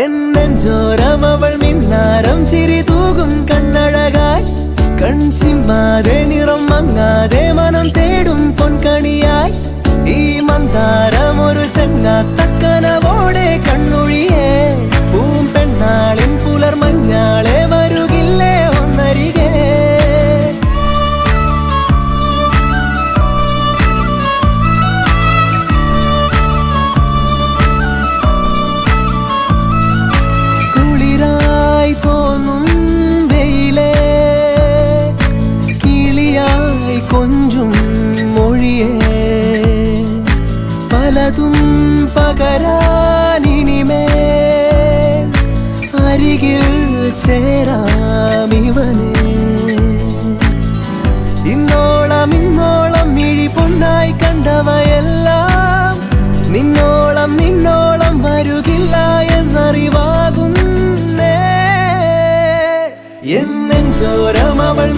എന്നെഞ്ചോരം അവൾ മിന്നാരം ചിരി തൂകും കണ്ണഴകായി കൺചിമ്മാതെ നിറം മങ്ങാതെ മനം തേടും പൊൻകണിയായി ഈ മന്ദാരം ഒരു ചങ്ങാത്തക്കനവോടെ കണ്ണൊഴിയേ പൂമ്പെണ്ണാളിൻ പുലർമഞ്ഞാളെ വരുകില്ലേ ഒന്നരികെ കുളിരായി തോന്നും വെയിലേ കിളിയായി കൊഞ്ചും മൊഴിയേ പലതും പകരാനിനിമേൽ അരികിൽ ചേരാമിവനെ ഇന്നോളം മിഴി പൊന്നായി കണ്ടവയെല്ലാം നിന്നോളം വരുകില്ല എന്നറിവാകുന്നേ എന്നെഞ്ചോരം അവൾ